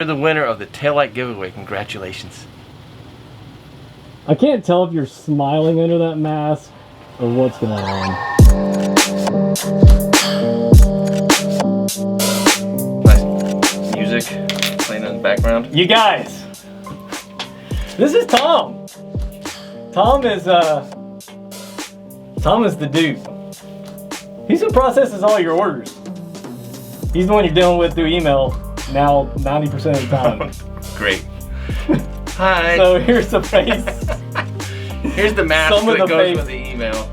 You're the winner of the taillight giveaway. Congratulations. I can't tell if you're smiling under that mask or what's going on. Nice music playing in the background. You guys, this is Tom. Tom is the dude. He's who processes all your orders. He's the one you're dealing with through email now 90% of the time. Great. Hi. So here's the face. Here's the mask that goes with the email.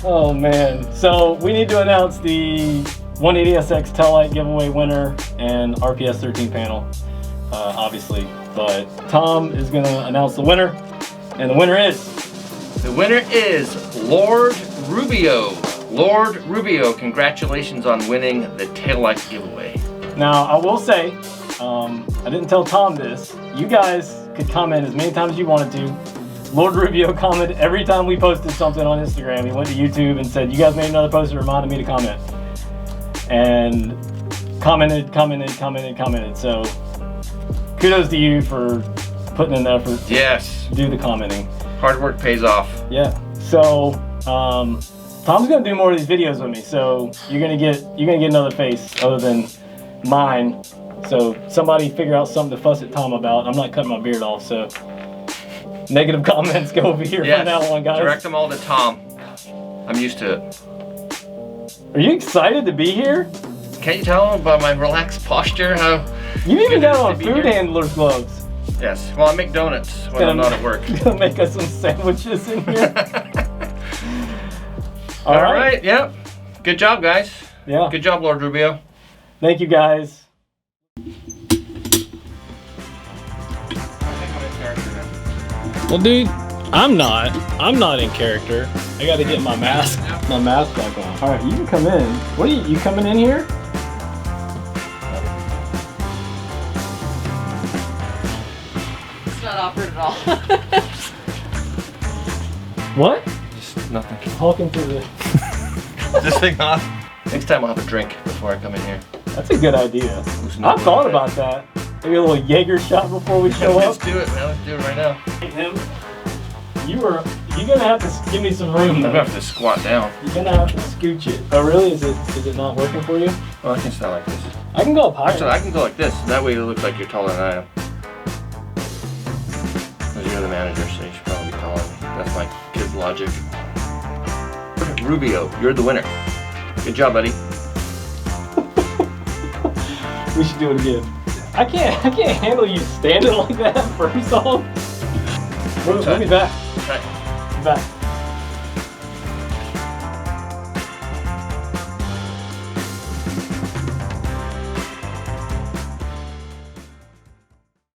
Oh man. So we need to announce the 180SX taillight giveaway winner and RPS 13 panel, obviously. But Tom is going to announce the winner, and the winner is... The winner is Lord Rubio. Lord Rubio, congratulations on winning the taillight giveaway. Now, I will say, I didn't tell Tom this. You guys could comment as many times as you wanted to. Lord Rubio commented every time we posted something on Instagram. He went to YouTube and said, you guys made another post that reminded me to comment. And commented. So, kudos to you for putting in the effort to do the commenting. Hard work pays off. Yeah. So, Tom's gonna do more of these videos with me, so you're gonna get another face other than mine. So somebody figure out something to fuss at Tom about. I'm not cutting my beard off, so negative comments go over here from now on, guys. Direct them all to Tom. I'm used to it. Are you excited to be here? Can't you tell them by my relaxed posture how you even got on food handler's gloves. Yes. Well, I make donuts when I'm not at work. Gonna make us some sandwiches in here. All right. Yep. Good job, guys. Yeah. Good job, Lord Rubio. Thank you, guys. Well, dude, I'm not in character. I got to get my mask back on. All right, you can come in. What are you coming in here? It's not awkward at all. What? Just nothing. Talking through the... This thing off. Next time I'll have a drink before I come in here. That's a good idea. I thought about that. Maybe a little Jaeger shot before we show up. Let's do it, man. Let's do it right now. Him, you're gonna have to give me some room. I'm gonna have to squat down. You're gonna have to scooch it. Oh really? Is it not working for you? Well, I can stand like this. I can go up higher. Actually, I can go like this. That way it looks like you're taller than I am. Because you're the manager, so you should probably be taller than me. That's my kid's logic. Rubio, you're the winner. Good job, buddy. We should do it again. I can't handle you standing like that first off. We'll be back. Right. Be back.